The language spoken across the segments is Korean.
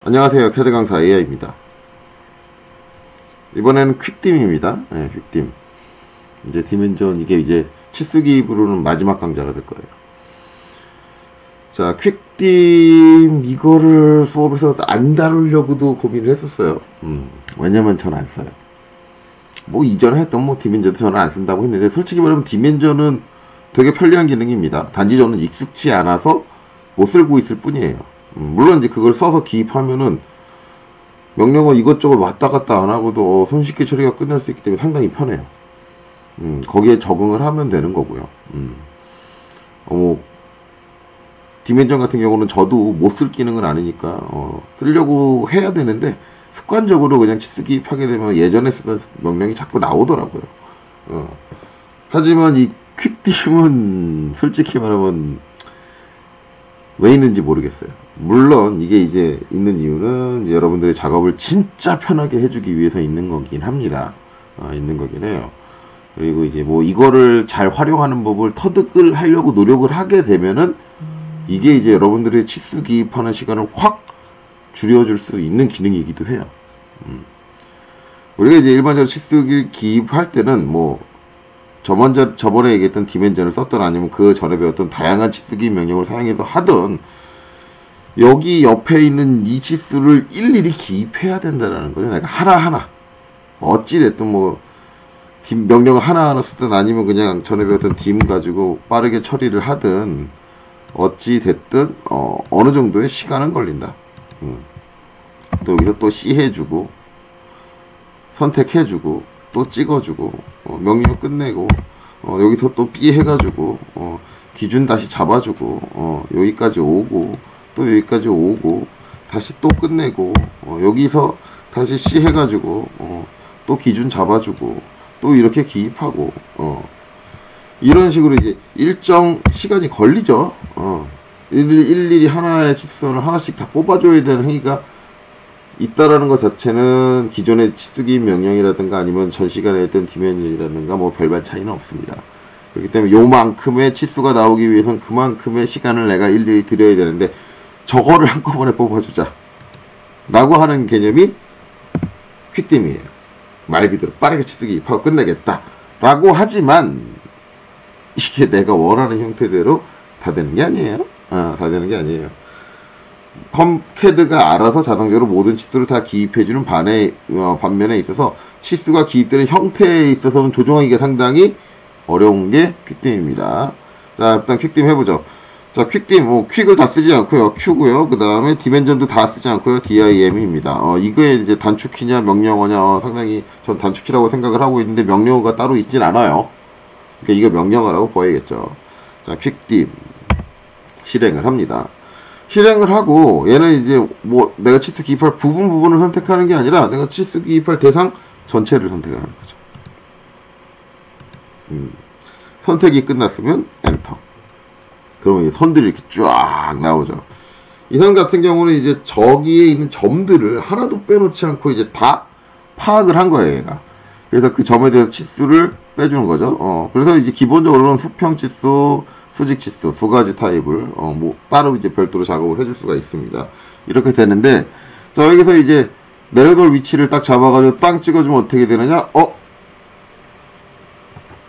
안녕하세요. 캐드 강사 AI입니다. 이번에는 퀵딤입니다. 네, 퀵딤. 이제 디멘전 이게 이제 치수기입으로는 마지막 강좌가 될 거예요. 자, 퀵딤 이거를 수업에서 안 다루려고도 고민을 했었어요. 왜냐면 전 안 써요. 뭐 이전에 했던 뭐 디멘전도 저는 안 쓴다고 했는데 솔직히 말하면 디멘전은 되게 편리한 기능입니다. 단지 저는 익숙치 않아서 못 쓰고 있을 뿐이에요. 물론 이제 그걸 써서 기입하면은 명령어 이것저것 왔다 갔다 안 하고도 손쉽게 처리가 끝날 수 있기 때문에 상당히 편해요. 거기에 적응을 하면 되는 거고요. 디멘전 같은 경우는 저도 못 쓸 기능은 아니니까 쓰려고 해야 되는데 습관적으로 그냥 치수 기입하게 되면 예전에 쓰던 명령이 자꾸 나오더라고요. 하지만 이 퀵딤은 솔직히 말하면 왜 있는지 모르겠어요. 물론 이게 이제 있는 이유는 이제 여러분들의 작업을 진짜 편하게 해주기 위해서 있는 거긴 합니다. 있는 거긴 해요. 그리고 이제 뭐 이거를 잘 활용하는 법을 터득을 하려고 노력을 하게 되면은 이게 이제 여러분들의 치수 기입하는 시간을 확 줄여줄 수 있는 기능이기도 해요. 우리가 이제 일반적으로 치수 기입할 때는 뭐 저번에 얘기했던 디멘전을 썼던 아니면 그 전에 배웠던 다양한 치수 기입 명령을 사용해서 하던 여기 옆에 있는 이 치수를 일일이 기입해야 된다라는 거죠. 내가 하나하나 어찌됐든 뭐 명령을 하나하나 쓰든 아니면 그냥 전에 배웠던 딤 가지고 빠르게 처리를 하든 어찌됐든 어느 정도의 시간은 걸린다. 또 여기서 또 C 해주고 선택해주고 또 찍어주고 명령 끝내고 여기서 또 B 해가지고 기준 다시 잡아주고 여기까지 오고 또 여기까지 오고 다시 또 끝내고 여기서 다시 C 해가지고 또 기준 잡아주고 또 이렇게 기입하고 이런 식으로 이제 일정 시간이 걸리죠. 일일이 하나의 치수선을 하나씩 다 뽑아줘야 되는 행위가 있다라는 것 자체는 기존의 치수기입 명령이라든가 아니면 전 시간에 했던 디멘전이라든가 뭐 별반 차이는 없습니다. 그렇기 때문에 요만큼의 치수가 나오기 위해서는 그만큼의 시간을 내가 일일이 들여야 되는데 저거를 한꺼번에 뽑아주자 라고 하는 개념이 퀵딤이에요. 말 그대로 빠르게 치수기입하고 끝내겠다 라고 하지만 이게 내가 원하는 형태대로 다 되는 게 아니에요. 다 되는 게 아니에요. 컴캐드가 알아서 자동적으로 모든 치수를 다 기입해주는 반면에 있어서 치수가 기입되는 형태에 있어서는 조정하기가 상당히 어려운 게 퀵딤입니다. 자, 일단 퀵딤 해보죠. 자, 퀵딤, 퀵을 다 쓰지 않고요. Q고요. 그 다음에 디멘전도 다 쓰지 않고요. DIM입니다. 이거에 이제 단축키냐, 명령어냐, 상당히 전 단축키라고 생각을 하고 있는데 명령어가 따로 있진 않아요. 그러니까 이거 명령어라고 보여야겠죠. 자, 퀵딤. 실행을 합니다. 실행을 하고 얘는 이제 뭐 내가 치수 기입할 부분을 선택하는 게 아니라 내가 치수 기입할 대상 전체를 선택을 하는 거죠. 선택이 끝났으면 엔터. 그러면 이 선들이 이렇게 쫙 나오죠. 이 선 같은 경우는 이제 저기에 있는 점들을 하나도 빼놓지 않고 이제 다 파악을 한 거예요, 얘가. 그래서 그 점에 대해서 치수를 빼주는 거죠. 그래서 이제 기본적으로는 수평 치수, 수직 치수 두 가지 타입을 뭐 따로 이제 별도로 작업을 해줄 수가 있습니다. 이렇게 되는데 자, 여기서 이제 내려돌 위치를 딱 잡아가지고 땅 찍어주면 어떻게 되느냐?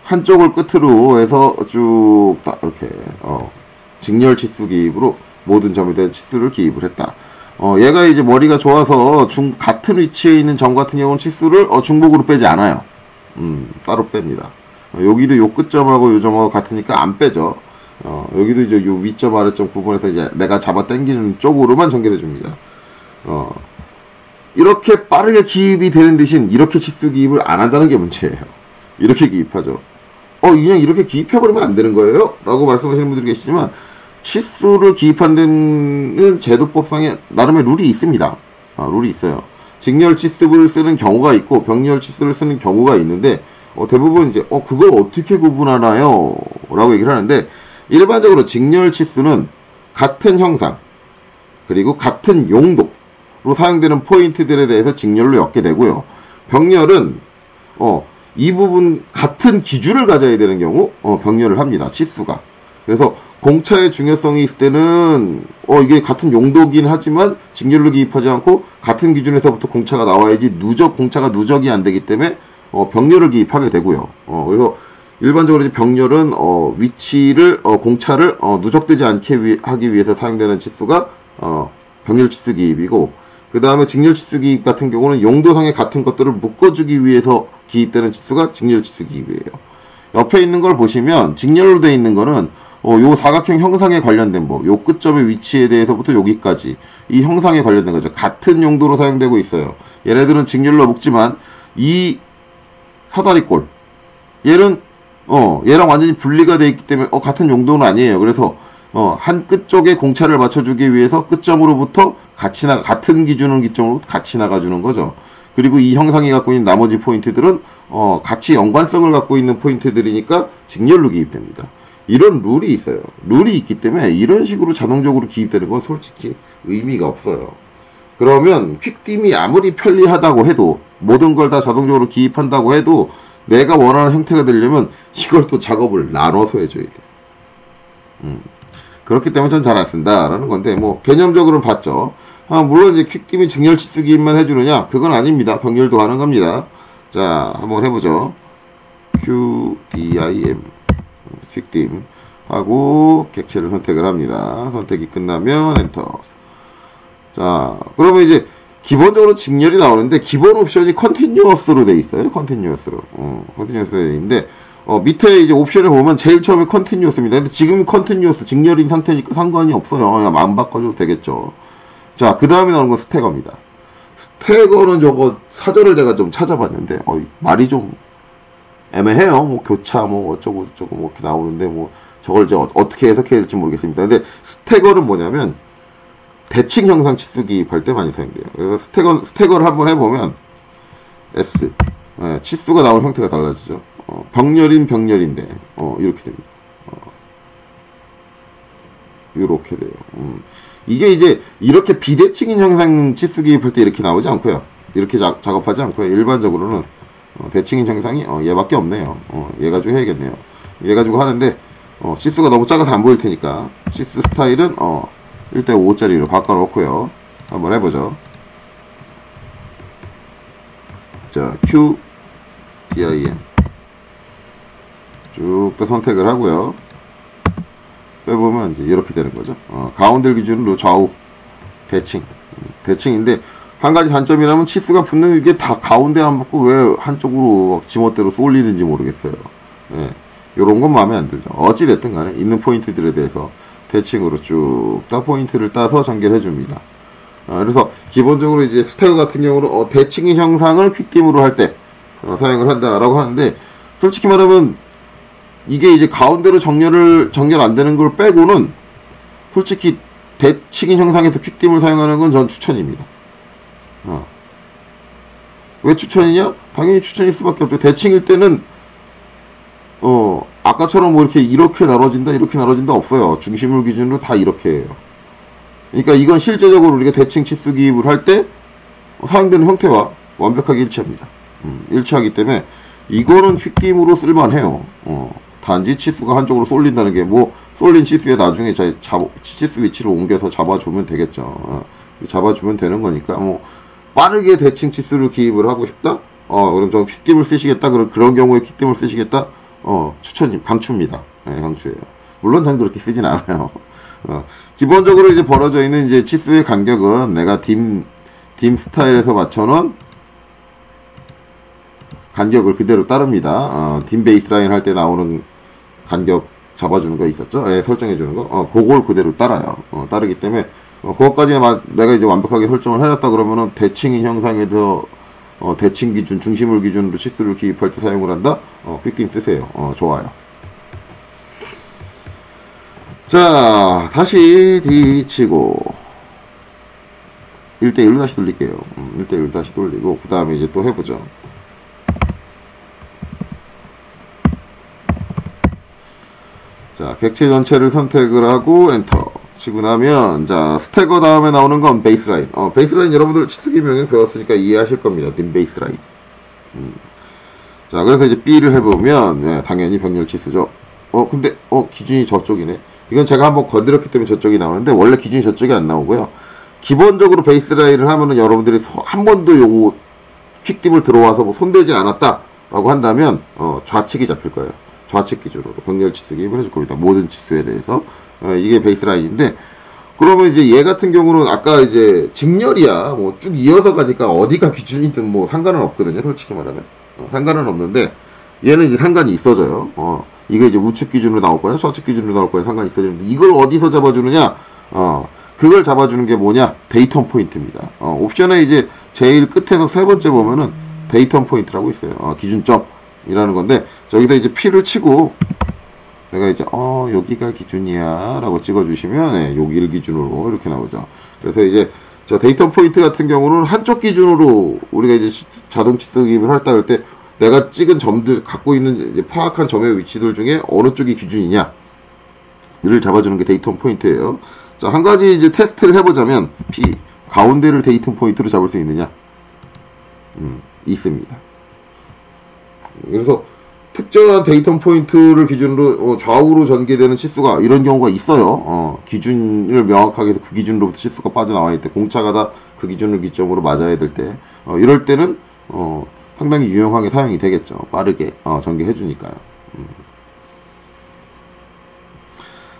한쪽을 끝으로 해서 쭉 다 이렇게 직렬 치수 기입으로 모든 점에 대한 치수를 기입을 했다. 얘가 이제 머리가 좋아서 같은 위치에 있는 점 같은 경우는 치수를 중복으로 빼지 않아요. 따로 뺍니다. 여기도 요 끝점하고 요 점하고 같으니까 안 빼죠. 여기도 이제 요 위점 아래점 구분해서 이제 내가 잡아 당기는 쪽으로만 전개해 줍니다. 이렇게 빠르게 기입이 되는 대신 이렇게 치수 기입을 안 한다는 게 문제예요. 이렇게 기입하죠. 그냥 이렇게 기입해버리면 안 되는 거예요? 라고 말씀하시는 분들이 계시지만 치수를 기입하는 데는 제도법상에 나름의 룰이 있습니다. 룰이 있어요. 직렬 치수를 쓰는 경우가 있고 병렬 치수를 쓰는 경우가 있는데 대부분 이제 그걸 어떻게 구분하나요? 라고 얘기를 하는데 일반적으로 직렬 치수는 같은 형상 그리고 같은 용도로 사용되는 포인트들에 대해서 직렬로 엮게 되고요. 병렬은 이 부분 같은 기준을 가져야 되는 경우 병렬을 합니다. 치수가. 그래서 공차의 중요성이 있을 때는 이게 같은 용도긴 하지만 직렬로 기입하지 않고 같은 기준에서부터 공차가 나와야지 공차가 누적이 안 되기 때문에 병렬을 기입하게 되고요. 그래서 일반적으로 이제 병렬은 위치를 공차를 누적되지 않게 하기 위해서 사용되는 치수가 병렬 치수 기입이고, 그 다음에 직렬 치수 기입 같은 경우는 용도상의 같은 것들을 묶어주기 위해서 기입되는 치수가 직렬 치수 기입이에요. 옆에 있는 걸 보시면 직렬로 되어 있는 거는 요 사각형 형상에 관련된 요 끝점의 위치에 대해서부터 여기까지 이 형상에 관련된 거죠. 같은 용도로 사용되고 있어요. 얘네들은 직렬로 묶지만 이 사다리꼴 얘는 얘랑 완전히 분리가 되어 있기 때문에 같은 용도는 아니에요. 그래서 한 끝쪽에 공차를 맞춰주기 위해서 끝점으로부터 같은 기점으로 같이 나가주는 거죠. 그리고 이 형상이 갖고 있는 나머지 포인트들은 같이 연관성을 갖고 있는 포인트들이니까 직렬로 기입됩니다. 이런 룰이 있어요. 룰이 있기 때문에 이런 식으로 자동적으로 기입되는 건 솔직히 의미가 없어요. 그러면 퀵딤이 아무리 편리하다고 해도, 모든 걸 다 자동적으로 기입한다고 해도 내가 원하는 형태가 되려면 이걸 또 작업을 나눠서 해줘야 돼. 그렇기 때문에 전 잘 안 쓴다라는 건데, 개념적으로는 봤죠. 물론 이제 퀵딤이 직렬 치수 기입만 해주느냐? 그건 아닙니다. 병렬도 가능합니다. 자, 한번 해보죠. QDIM 퀵딤 하고 객체를 선택을 합니다. 선택이 끝나면 엔터. 자, 그러면 이제 기본적으로 직렬이 나오는데 기본 옵션이 컨티뉴어스로 돼 있어요. 컨티뉴어스로 컨티뉴어스로 돼 있는데 밑에 이제 옵션을 보면 제일 처음에 컨티뉴어스입니다. 근데 지금 컨티뉴어스 직렬인 상태니까 상관이 없어요. 그냥 안 바꿔줘도 되겠죠. 자, 그 다음에 나오는 건 스태거입니다. 스태거는 저거 사전을 제가 좀 찾아봤는데 말이 좀 애매해요. 교차 어쩌고 저쩌고 이렇게 나오는데 저걸 이제 어떻게 해석해야 될지 모르겠습니다. 근데 스태거는 뭐냐면 대칭 형상 치수 기입할 때 많이 사용돼요. 그래서 스태거를 한번 해보면 S 치수가 나온 형태가 달라지죠. 병렬인데 이렇게 됩니다. 이렇게 돼요. 이게 이제 이렇게 비대칭인 형상 치수 기입할 때 이렇게 나오지 않고요. 이렇게 작업하지 않고요. 일반적으로는 대칭인 형상이 얘밖에 없네요. 얘 가지고 해야겠네요. 얘 가지고 하는데 치수가 너무 작아서 안 보일 테니까 치수 스타일은 1:5짜리로 바꿔놓고요. 한번 해보죠. 자, QDIM 쭉 다 선택을 하고요. 빼보면 이제 이렇게 되는 거죠. 가운데 기준으로 좌우 대칭인데 한 가지 단점이라면 치수가 붙는 게 다 가운데 안 붙고 왜 한쪽으로 지멋대로 쏠리는지 모르겠어요. 요런 건 마음에 안 들죠. 어찌됐든 간에 있는 포인트들에 대해서 대칭으로 쭉 다 포인트를 따서 전개를 해줍니다. 그래서 기본적으로 이제 스태거 같은 경우는 대칭인 형상을 퀵딤으로 할 때 사용을 한다라고 하는데, 솔직히 말하면 이게 이제 가운데로 정렬 안 되는 걸 빼고는 솔직히 대칭인 형상에서 퀵딤을 사용하는 건 전 추천입니다. 왜 추천이냐? 당연히 추천일 수밖에 없죠. 대칭일 때는 아까처럼 이렇게 나눠진다 없어요. 중심을 기준으로 다 이렇게 해요. 그러니까 이건 실제적으로 우리가 대칭 치수 기입을 할 때 사용되는 형태와 완벽하게 일치합니다. 일치하기 때문에 이거는 퀵딤으로 쓸만해요. 단지 치수가 한쪽으로 쏠린다는 게 쏠린 치수에 나중에 치수 위치를 옮겨서 잡아주면 되겠죠. 잡아주면 되는 거니까 빠르게 대칭 치수를 기입을 하고 싶다? 그럼 저 퀵딤을 쓰시겠다? 그런 경우에 퀵딤을 쓰시겠다? 강추입니다. 강추예요. 물론 전 그렇게 쓰진 않아요. 기본적으로 이제 벌어져 있는 이제 치수의 간격은 내가 딤 스타일에서 맞춰놓은 간격을 그대로 따릅니다. 딤 베이스라인 할 때 나오는 간격 잡아주는 거 있었죠? 설정해주는 거. 그걸 그대로 따라요. 따르기 때문에, 그것까지 내가 이제 완벽하게 설정을 해놨다 그러면은 대칭인 형상에서 대칭 기준, 중심을 기준으로 치수를 기입할 때 사용을 한다? 퀵딤 쓰세요. 좋아요. 자, 다시 D치고 1:1로 다시 돌릴게요. 1:1로 다시 돌리고 그 다음에 이제 또 해보죠. 자, 객체 전체를 선택을 하고 엔터 치고 나면, 자, 스태거 다음에 나오는 건 베이스라인. 베이스라인 여러분들 치수기 명령 배웠으니까 이해하실 겁니다. 딤 베이스라인. 자, 그래서 이제 B를 해보면 당연히 병렬 치수죠. 근데 기준이 저쪽이네. 이건 제가 한번 건드렸기 때문에 저쪽이 나오는데 원래 기준이 저쪽이 안 나오고요. 기본적으로 베이스라인을 하면은 여러분들이 한 번도 요거 퀵딥을 들어와서 뭐 손대지 않았다 라고 한다면 좌측이 잡힐 거예요. 좌측 기준으로 병렬 치수 기입을 해줄 겁니다. 모든 치수에 대해서 이게 베이스라인인데, 그러면 이제 얘 같은 경우는 아까 이제 직렬이야 뭐 쭉 이어서 가니까 어디가 기준이든 뭐 상관은 없거든요. 솔직히 말하면 상관은 없는데, 얘는 이제 상관이 있어져요. 이거 이제 우측 기준으로 나올 거예요, 좌측 기준으로 나올 거예요. 상관이 있어지는데, 이걸 어디서 잡아주느냐? 그걸 잡아주는 게 뭐냐? 데이텀 포인트입니다. 옵션에 이제 제일 끝에서 세 번째 보면은 데이텀 포인트라고 있어요. 기준점이라는 건데, 저기서 이제 P를 치고 내가 이제 여기가 기준이야 라고 찍어주시면, 네, 여기를 기준으로 이렇게 나오죠. 그래서 이제 저 데이텀 포인트 같은 경우는 한쪽 기준으로 우리가 이제 자동 치수 기입을 할때 내가 찍은 점들, 갖고 있는 이제 파악한 점의 위치들 중에 어느 쪽이 기준이냐를 잡아주는 게 데이텀 포인트예요. 자, 한 가지 이제 테스트를 해보자면, P 가운데를 데이텀 포인트로 잡을 수 있느냐? 있습니다. 그래서 특정한 데이텀 포인트를 기준으로 좌우로 전개되는 치수가 이런 경우가 있어요. 기준을 명확하게 해서 그 기준으로부터 치수가 빠져나와 있을 때, 공차가 다 그 기준을 기점으로 맞아야 될 때, 이럴 때는 상당히 유용하게 사용이 되겠죠. 빠르게 전개해 주니까요.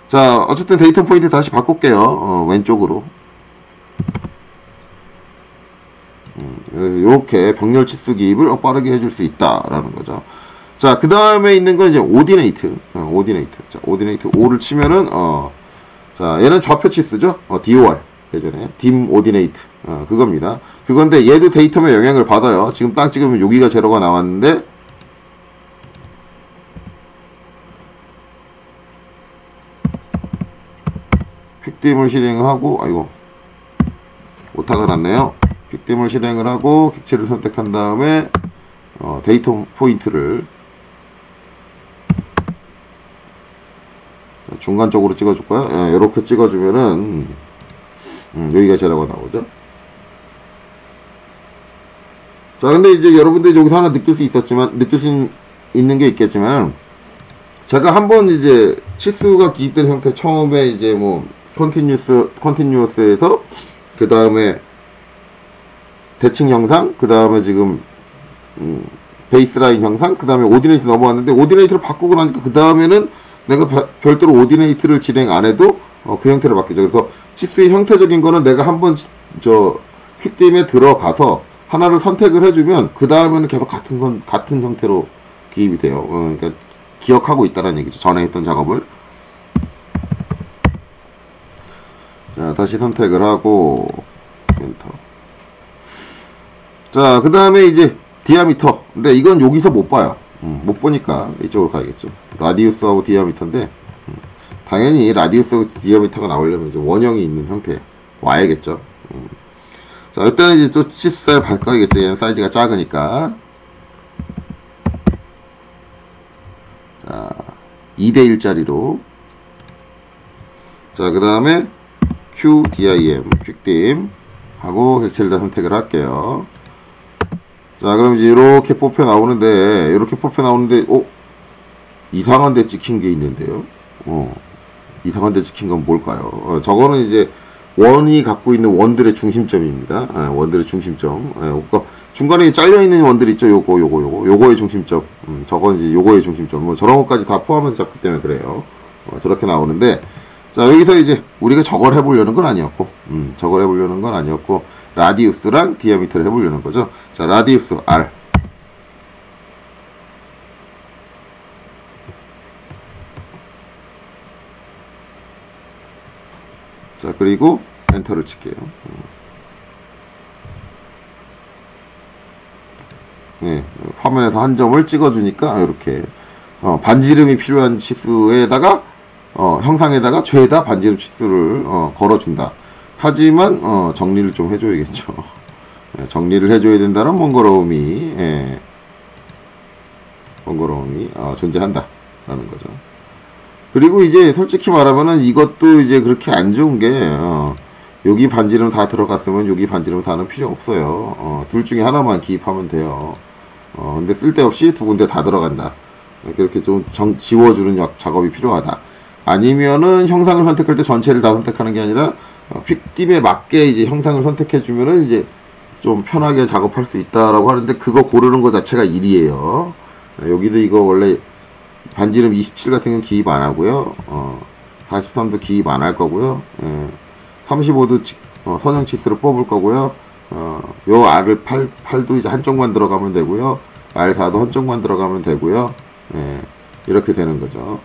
자, 어쨌든 데이텀 포인트 다시 바꿀게요. 왼쪽으로. 그래서 이렇게 병렬 치수 기입을 빠르게 해줄 수 있다라는 거죠. 자, 그 다음에 있는 건 이제 오디네이트. 자, 오디네이트 5를 치면은 자, 얘는 좌표 치수죠. DOR. 예전에 딤 오디네이트. 그겁니다. 그건데 얘도 데이텀에 영향을 받아요. 지금 딱 찍으면 여기가 제로가 나왔는데, 퀵딤을 실행하고, 아이고 오타가 났네요. 퀵딤을 실행을 하고 객체를 선택한 다음에 데이터 포인트를 중간 쪽으로 찍어줄까요? 예, 이렇게 찍어주면은 여기가 제로가 나오죠. 자, 근데 이제 여러분들이 여기서 하나 느낄 수 있는 게 있겠지만, 제가 한번 이제 치수가 기입된 형태, 처음에 이제 뭐 컨티뉴어스에서 그 다음에 대칭 형상, 그 다음에 지금 베이스라인 형상, 그 다음에 오디네이트 넘어왔는데, 오디네이트를 바꾸고 나니까 그 다음에는 내가 별도로 오디네이트를 진행 안 해도 그 형태를 바뀌죠. 그래서 치수의 형태적인 거는 내가 한번 퀵딤에 들어가서 하나를 선택을 해주면 그 다음에는 계속 같은 형태로 기입이 돼요. 그러니까 기억하고 있다는 얘기죠. 전에 했던 작업을. 자, 다시 선택을 하고 엔터. 자, 그 다음에 이제 디아미터. 근데 이건 여기서 못 봐요. 못 보니까 이쪽으로 가야겠죠. 라디우스하고 디아미터인데, 당연히 라디우스하고 디아미터가 나오려면 이제 원형이 있는 형태 와야겠죠. 자, 일단은 이제 또 치수를 바꿔야겠죠. 얘는 사이즈가 작으니까. 자, 2:1짜리로. 자, 그 다음에 QDIM, 퀵딤 하고 객체를 다 선택을 할게요. 자, 그럼 이제 이렇게 뽑혀 나오는데, 이상한 데 찍힌 게 있는데요. 이상한 데 찍힌 건 뭘까요? 저거는 이제 원이 갖고 있는 원들의 중심점입니다. 원들의 중심점. 그러니까 중간에 잘려있는 원들 있죠. 요거의 중심점. 저건 이제 요거의 중심점. 뭐 저런 것까지 다 포함해서 잡기 때문에 그래요. 저렇게 나오는데, 자, 여기서 이제 우리가 저걸 해보려는 건 아니었고, 라디우스랑 디아미터를 해보려는 거죠. 자, 라디우스 R. 자, 그리고 엔터를 칠게요. 네, 화면에서 한 점을 찍어주니까 이렇게 반지름이 필요한 치수에다가 형상에다가 죄다 반지름 치수를 걸어준다. 하지만 정리를 좀 해줘야겠죠. 정리를 해줘야 된다는 번거로움이 존재한다 라는 거죠. 그리고 이제 솔직히 말하면은 이것도 이제 그렇게 안 좋은 게, 여기 반지름 다 들어갔으면 여기 반지름 다는 필요 없어요. 둘 중에 하나만 기입하면 돼요. 근데 쓸데없이 두 군데 다 들어간다. 이렇게 좀 지워주는 작업이 필요하다. 아니면은 형상을 선택할 때 전체를 다 선택하는 게 아니라 퀵딤에 맞게 이제 형상을 선택해 주면은 이제 좀 편하게 작업할 수 있다라고 하는데, 그거 고르는 거 자체가 일이에요. 여기도 이거 원래 반지름 27 같은 건 기입 안 하고요. 43도 기입 안 할 거고요. 35도 선형 치수로 뽑을 거고요. 요 R을 8도 이제 한쪽만 들어가면 되고요. R4도 한쪽만 들어가면 되고요. 이렇게 되는 거죠.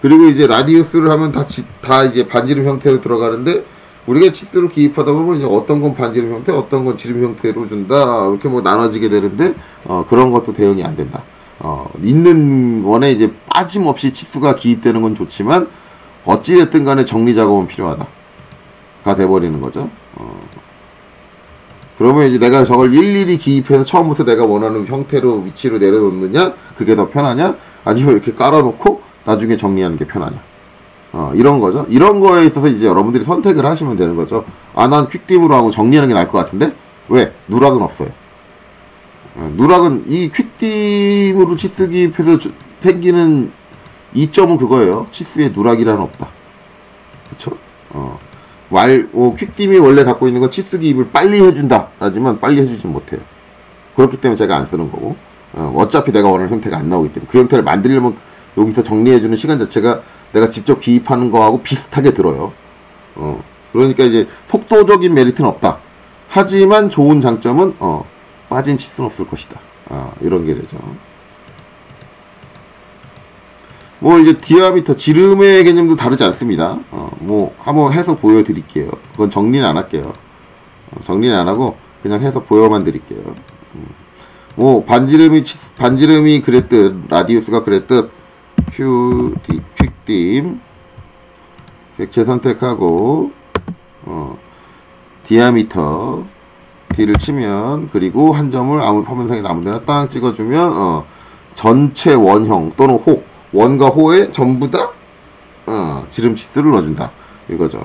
그리고 이제 라디우스를 하면 다 이제 반지름 형태로 들어가는데, 우리가 치수를 기입하다 보면 이제 어떤 건 반지름 형태, 어떤 건 지름 형태로 준다, 이렇게 뭐 나눠지게 되는데, 그런 것도 대응이 안 된다. 있는 원에 이제 빠짐없이 치수가 기입되는 건 좋지만, 어찌됐든 간에 정리 작업은 필요하다 가 돼버리는 거죠. 그러면 이제 내가 저걸 일일이 기입해서 처음부터 내가 원하는 형태로 위치로 내려놓느냐, 그게 더 편하냐, 아니면 이렇게 깔아놓고 나중에 정리하는 게 편하냐, 이런 거죠. 이런 거에 있어서 이제 여러분들이 선택을 하시면 되는 거죠. 난 퀵딤으로 하고 정리하는 게 나을 것 같은데, 왜? 누락은 없어요. 누락은 이 퀵딤으로 치수 기입해서 생기는 이점은 그거예요. 치수에 누락이라는 없다. 그쵸? 퀵딤이 원래 갖고 있는 건 치수 기입을 빨리 해준다 하지만 빨리 해주진 못해요. 그렇기 때문에 제가 안 쓰는 거고, 어차피 내가 원하는 형태가 안 나오기 때문에 그 형태를 만들려면 여기서 정리해주는 시간 자체가 내가 직접 기입하는 거하고 비슷하게 들어요. 그러니까 이제 속도적인 메리트는 없다. 하지만 좋은 장점은 빠진 치수는 없을 것이다. 이런 게 되죠. 뭐 이제 디아미터 지름의 개념도 다르지 않습니다. 뭐 한번 해서 보여드릴게요. 그건 정리는 안 할게요. 정리는 안 하고 그냥 해서 보여만 드릴게요. 뭐 반지름이 그랬듯 라디우스가 그랬듯 퀵딤 객체 선택하고 디아미터 D를 치면, 그리고 한 점을 아무 화면상에 아무데나 딱 찍어주면 전체 원형 또는 호, 원과 호에 전부 다 지름 치수를 넣어준다 이거죠.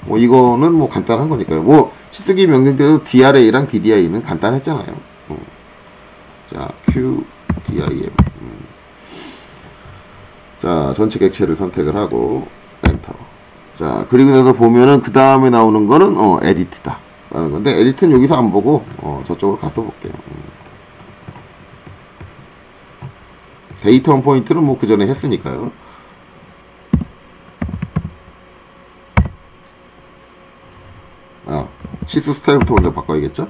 뭐 이거는 뭐 간단한 거니까요. 뭐 치수기 명령 때도 DRA랑 DDI는 간단했잖아요. 자, QDIM. 자, 전체 객체를 선택을 하고 엔터. 자, 그리고 나서 보면은 그 다음에 나오는 거는 에디트다 라는 건데, 에디트는 여기서 안 보고 저쪽으로 가서 볼게요. 데이터 원 포인트는 뭐 그 전에 했으니까요. 치수 스타일부터 먼저 바꿔야겠죠?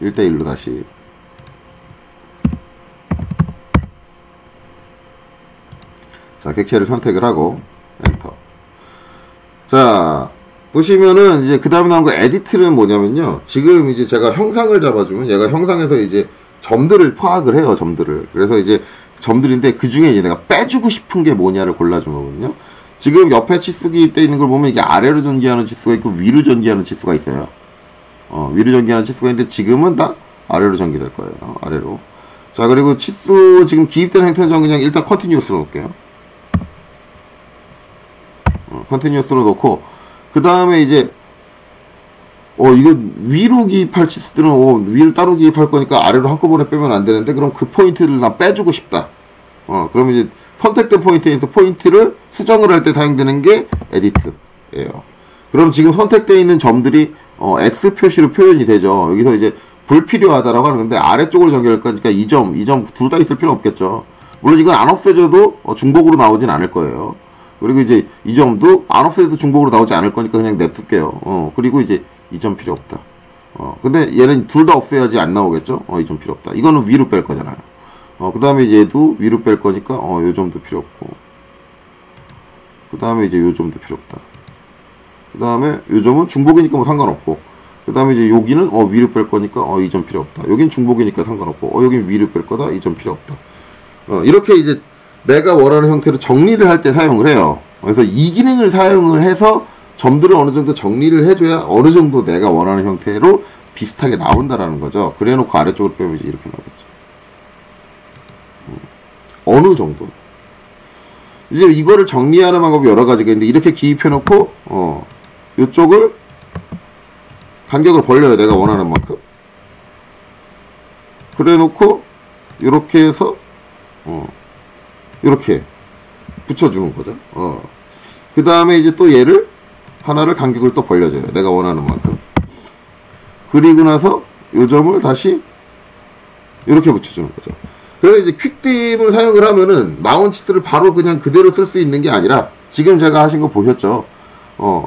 1대1로 다시. 자, 객체를 선택을 하고 엔터. 자, 보시면은 이제 그 다음에 나온 거 에디트는 뭐냐면요, 지금 이제 제가 형상을 잡아주면 얘가 형상에서 이제 점들을 파악을 해요. 점들을. 그래서 이제 점들인데 그 중에 이제 내가 빼주고 싶은 게 뭐냐를 골라준 거거든요. 지금 옆에 치수 기입되어 있는 걸 보면 이게 아래로 전개하는 치수가 있고 위로 전개하는 치수가 있어요. 위로 전개하는 치수가 있는데 지금은 다 아래로 전개될 거예요. 아래로. 자, 그리고 치수 지금 기입된 행태는 전 그냥 일단 컨티뉴어스로 놓을게요. 컨티뉴어스로 놓고, 그 다음에 이제 이거 위로 기입할 치수들은 위로 따로 기입할 거니까 아래로 한꺼번에 빼면 안 되는데, 그럼 그 포인트를 나 빼주고 싶다. 그러면 이제 선택된 포인트에서 포인트를 수정을 할 때 사용되는 게 에디트예요. 그럼 지금 선택되어 있는 점들이 X 표시로 표현이 되죠. 여기서 이제 불필요하다라고 하는 건데, 아래쪽으로 전개할 거니까 이 점 둘 다 있을 필요 없겠죠. 물론 이건 안 없애줘도 중복으로 나오진 않을 거예요. 그리고 이제 이 점도 안 없애도 중복으로 나오지 않을 거니까 그냥 냅둘게요. 그리고 이제 이 점 필요 없다. 근데 얘는 둘 다 없애야지 안 나오겠죠? 이 점 필요 없다. 이거는 위로 뺄 거잖아요. 그 다음에 얘도 위로 뺄 거니까, 요 점도 필요 없고. 그 다음에 이제 요 점도 필요 없다. 그 다음에 요 점은 중복이니까 뭐 상관없고. 그 다음에 이제 여기는, 위로 뺄 거니까, 이 점 필요 없다. 여긴 중복이니까 상관없고. 여긴 위로 뺄 거다. 이 점 필요 없다. 이렇게 이제 내가 원하는 형태로 정리를 할 때 사용을 해요. 그래서 이 기능을 사용을 해서 점들을 어느 정도 정리를 해줘야 어느 정도 내가 원하는 형태로 비슷하게 나온다라는 거죠. 그래 놓고 아래쪽으로 빼면 이제 이렇게 나오겠죠. 어느 정도. 이제 이거를 정리하는 방법이 여러 가지가 있는데, 이렇게 기입해 놓고, 이쪽을 간격을 벌려요. 내가 원하는 만큼. 그래 놓고, 이렇게 해서, 이렇게. 붙여주는 거죠. 그 다음에 이제 또 얘를 하나를 간격을 또 벌려줘요. 내가 원하는 만큼. 그리고 나서 요 점을 다시 이렇게 붙여주는 거죠. 그래서 이제 퀵딤을 사용을 하면은 나온 치수를 바로 그냥 그대로 쓸 수 있는 게 아니라 지금 제가 하신 거 보셨죠?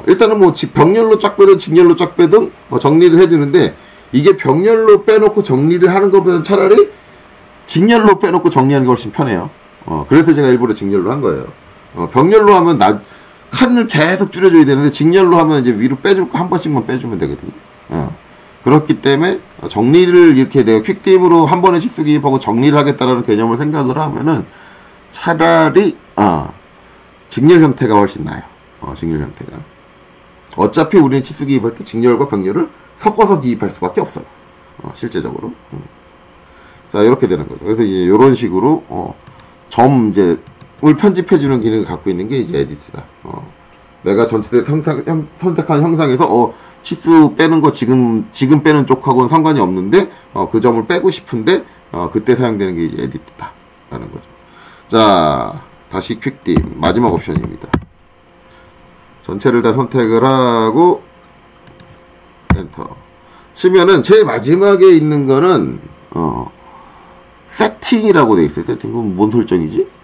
일단은 뭐 병렬로 쫙 빼든 직렬로 쫙 빼든 정리를 해주는데 이게 병렬로 빼놓고 정리를 하는 것보다는 차라리 직렬로 빼놓고 정리하는 게 훨씬 편해요. 그래서 제가 일부러 직렬로 한 거예요. 병렬로 하면 칸을 계속 줄여줘야 되는데 직렬로 하면 이제 위로 빼줄 거 한 번씩만 빼주면 되거든요. 그렇기 때문에 정리를 이렇게 내가 퀵딤으로 한 번에 치수 기입하고 정리를 하겠다라는 개념을 생각을 하면은 차라리 직렬 형태가 훨씬 나아요. 직렬 형태가. 어차피 우리는 치수 기입할 때 직렬과 병렬을 섞어서 기입할 수밖에 없어요. 실제적으로. 자, 이렇게 되는 거죠. 그래서 이제 이런 식으로 점 이제 을 편집해주는 기능을 갖고 있는 게 이제 에디트다. 내가 전체 선택한 형상에서 치수 빼는 거 지금 빼는 쪽하고는 상관이 없는데 그 점을 빼고 싶은데 그때 사용되는 게 이제 에디트다 라는 거죠. 자, 다시 퀵딤 마지막 옵션입니다. 전체를 다 선택을 하고 엔터 치면은 제일 마지막에 있는 거는 세팅이라고 돼 있어요. 세팅. 그럼 뭔 설정이지?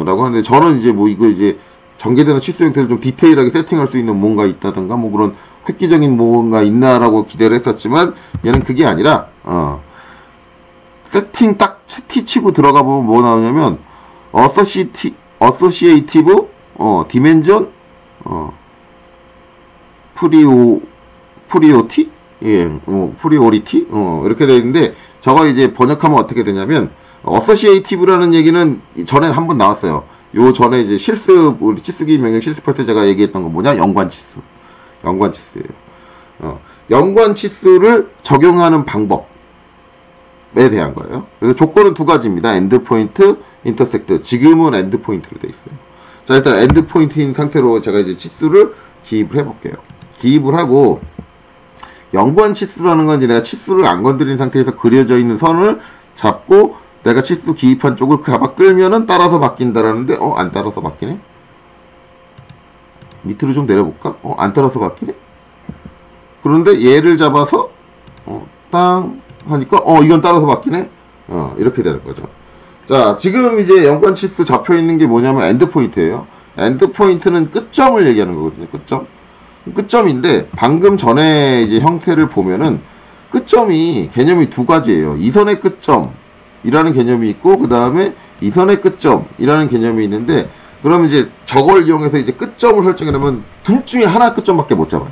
라고 하는데 저는 이제 뭐 이거 이제 전개되는 치수 형태를 좀 디테일하게 세팅할 수 있는 뭔가 있다든가 뭐 그런 획기적인 뭔가 있나라고 기대를 했었지만 얘는 그게 아니라 세팅 딱 치고 들어가 보면 뭐 나오냐면 어소시에이티브 디멘전 프리오티 프리오리티 이렇게 되어 있는데 저거 이제 번역하면 어떻게 되냐면 어소시에이티브라는 얘기는 전에 한번 나왔어요. 요 전에 이제 우리 치수기 명령 실습할 때 제가 얘기했던 거 뭐냐? 연관치수. 연관치수예요. 연관치수를 적용하는 방법에 대한 거예요. 그래서 조건은 두 가지입니다. 엔드포인트, 인터섹트. 지금은 엔드포인트로 되어 있어요. 자, 일단 엔드포인트인 상태로 제가 이제 치수를 기입을 해볼게요. 기입을 하고, 연관치수라는 건 이제 내가 치수를 안 건드린 상태에서 그려져 있는 선을 잡고, 내가 치수 기입한 쪽을 잡아 끌면은 따라서 바뀐다라는데, 안 따라서 바뀌네? 밑으로 좀 내려볼까? 안 따라서 바뀌네? 그런데 얘를 잡아서, 땅 하니까, 이건 따라서 바뀌네? 이렇게 되는 거죠. 자, 지금 이제 연관치수 잡혀 있는 게 뭐냐면 엔드포인트예요. 엔드포인트는 끝점을 얘기하는 거거든요. 끝점. 끝점인데, 방금 전에 이제 형태를 보면은, 끝점이, 개념이 두 가지예요. 이선의 끝점이라는 개념이 있고, 그 다음에 이선의 끝점이라는 개념이 있는데, 그러면 이제 저걸 이용해서 이제 끝점을 설정하려면 둘 중에 하나 끝점밖에 못 잡아요.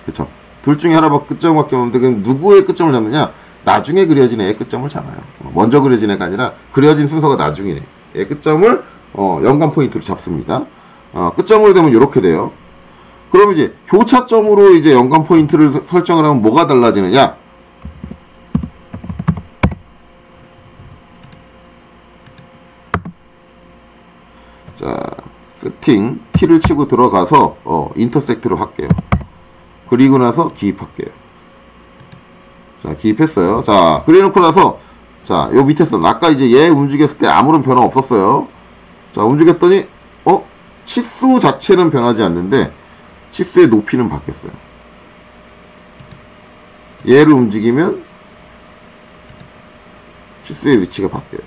그쵸? 둘 중에 하나 끝점밖에 없는데, 그럼 누구의 끝점을 잡느냐? 나중에 그려진 애의 끝점을 잡아요. 먼저 그려진 애가 아니라 그려진 순서가 나중이네. 애의 끝점을 연관 포인트로 잡습니다. 끝점으로 되면 이렇게 돼요. 그럼 이제 교차점으로 이제 연관 포인트를 설정을 하면 뭐가 달라지느냐? 자, 세팅 키를 치고 들어가서 인터섹트로 할게요. 그리고 나서 기입할게요. 자, 기입했어요. 자, 그래놓고 나서 자, 요 밑에 선 아까 이제 얘 움직였을 때 아무런 변화 없었어요. 자, 움직였더니 치수 자체는 변하지 않는데 치수의 높이는 바뀌었어요. 얘를 움직이면 치수의 위치가 바뀌어요.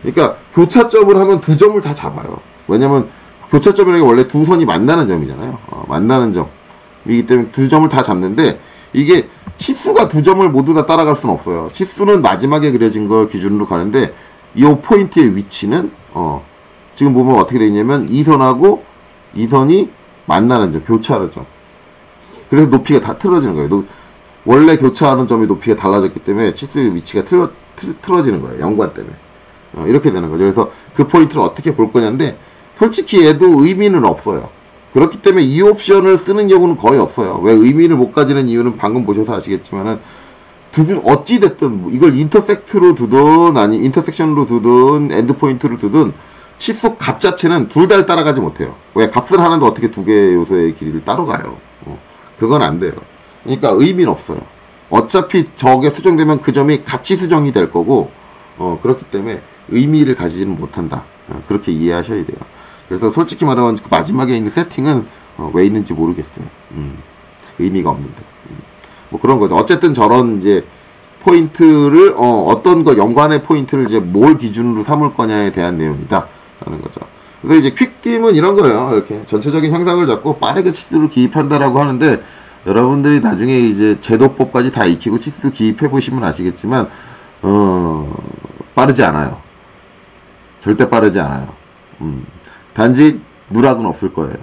그러니까 교차점을 하면 두 점을 다 잡아요. 왜냐면 교차점이라는 게 원래 두 선이 만나는 점이잖아요. 만나는 점이기 때문에 두 점을 다 잡는데 이게 치수가 두 점을 모두 다 따라갈 수는 없어요. 치수는 마지막에 그려진 걸 기준으로 가는데 이 포인트의 위치는 지금 보면 어떻게 되어 있냐면 이 선하고 이 선이 만나는 점, 교차하는 점. 그래서 높이가 다 틀어지는 거예요. 원래 교차하는 점의 높이가 달라졌기 때문에 치수의 위치가 틀어지는 거예요. 연관 때문에. 이렇게 되는 거죠. 그래서 그 포인트를 어떻게 볼 거냐인데 솔직히 얘도 의미는 없어요. 그렇기 때문에 이 옵션을 쓰는 경우는 거의 없어요. 왜 의미를 못 가지는 이유는 방금 보셔서 아시겠지만은 어찌됐든 이걸 인터섹트로 두든 아니 인터섹션으로 두든 엔드포인트로 두든 치수 값 자체는 둘 다 따라가지 못해요. 왜 값을 하는데 어떻게 두 개의 요소의 길이를 따로 가요. 그건 안 돼요. 그러니까 의미는 없어요. 어차피 저게 수정되면 그 점이 같이 수정이 될 거고 그렇기 때문에 의미를 가지지는 못한다. 그렇게 이해하셔야 돼요. 그래서 솔직히 말하면 그 마지막에 있는 세팅은 왜 있는지 모르겠어요. 의미가 없는데. 뭐 그런 거죠. 어쨌든 저런 이제 포인트를 어떤 거 연관의 포인트를 이제 뭘 기준으로 삼을 거냐에 대한 내용이다 라는 거죠. 그래서 이제 퀵딤은 이런 거예요. 이렇게 전체적인 형상을 잡고 빠르게 치수를 기입한다라고 하는데, 여러분들이 나중에 이제 제도법까지 다 익히고 치수 기입해 보시면 아시겠지만 빠르지 않아요. 절대 빠르지 않아요. 단지 누락은 없을 거예요.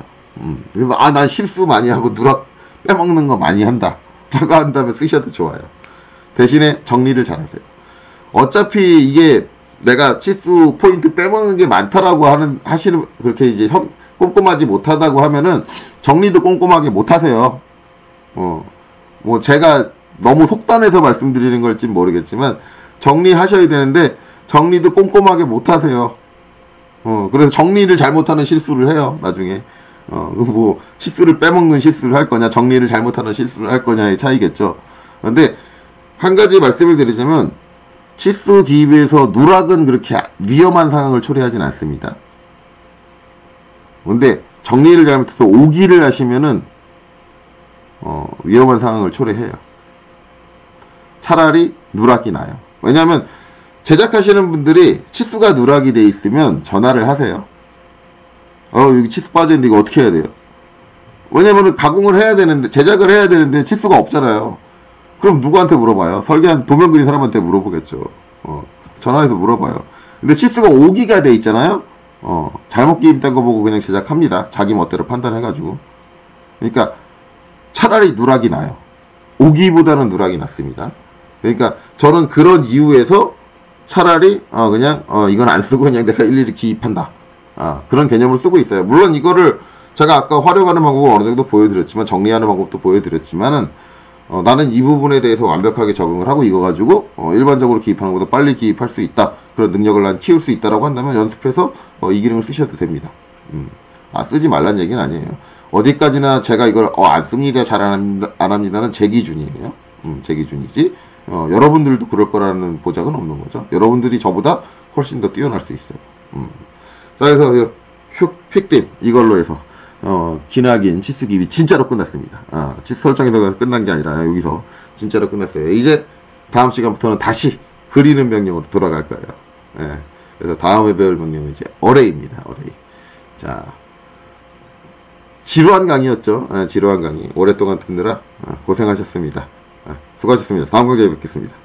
그래서 난 실수 많이 하고 누락 빼먹는 거 많이 한다 라고 한다면 쓰셔도 좋아요. 대신에 정리를 잘하세요. 어차피 이게 내가 치수 포인트 빼먹는 게 많다라고 하시는, 그렇게 이제 꼼꼼하지 못하다고 하면은 정리도 꼼꼼하게 못하세요. 뭐 제가 너무 속단해서 말씀드리는 걸지 모르겠지만 정리하셔야 되는데 정리도 꼼꼼하게 못하세요. 그래서 정리를 잘못하는 실수를 해요, 나중에. 뭐 치수를 빼먹는 실수를 할 거냐, 정리를 잘못하는 실수를 할 거냐의 차이겠죠. 근데 한 가지 말씀을 드리자면, 치수 기입에서 누락은 그렇게 위험한 상황을 초래하진 않습니다. 근데 정리를 잘못해서 오기를 하시면은 위험한 상황을 초래해요. 차라리 누락이 나요. 왜냐하면 제작하시는 분들이 치수가 누락이 돼 있으면 전화를 하세요. 여기 치수 빠졌는데 이거 어떻게 해야 돼요? 왜냐면은 가공을 해야 되는데, 제작을 해야 되는데 치수가 없잖아요. 그럼 누구한테 물어봐요? 설계한 도면 그린 사람한테 물어보겠죠. 전화해서 물어봐요. 근데 치수가 5기가 돼 있잖아요. 잘못 기입된 거 보고 그냥 제작합니다. 자기 멋대로 판단해가지고. 그러니까 차라리 누락이 나요. 5기보다는 누락이 낫습니다. 그러니까 저는 그런 이유에서 차라리 그냥 이건 안 쓰고 그냥 내가 일일이 기입한다. 그런 개념을 쓰고 있어요. 물론 이거를 제가 아까 활용하는 방법을 어느 정도 보여드렸지만, 정리하는 방법도 보여드렸지만은 나는 이 부분에 대해서 완벽하게 적응을 하고 이거 가지고 일반적으로 기입하는 것보다 빨리 기입할 수 있다, 그런 능력을 난 키울 수 있다라고 한다면 연습해서 이 기능을 쓰셔도 됩니다. 쓰지 말란 얘기는 아니에요. 어디까지나 제가 이걸 안 씁니다, 잘 안 합니다는 제 기준이에요. 제 기준이지 여러분들도 그럴 거라는 보장은 없는 거죠. 여러분들이 저보다 훨씬 더 뛰어날 수 있어요. 자, 그래서 퀵딤 이걸로 해서 기나긴 치수 기입이 진짜로 끝났습니다. 치수 설정에서 끝난 게 아니라 여기서 진짜로 끝났어요. 이제 다음 시간부터는 다시 그리는 명령으로 돌아갈 거예요. 그래서 다음에 배울 명령은 이제 어레이입니다. 어레이. 자, 지루한 강의였죠. 지루한 강의. 오랫동안 듣느라 고생하셨습니다. 수고하셨습니다. 다음 강좌에 뵙겠습니다.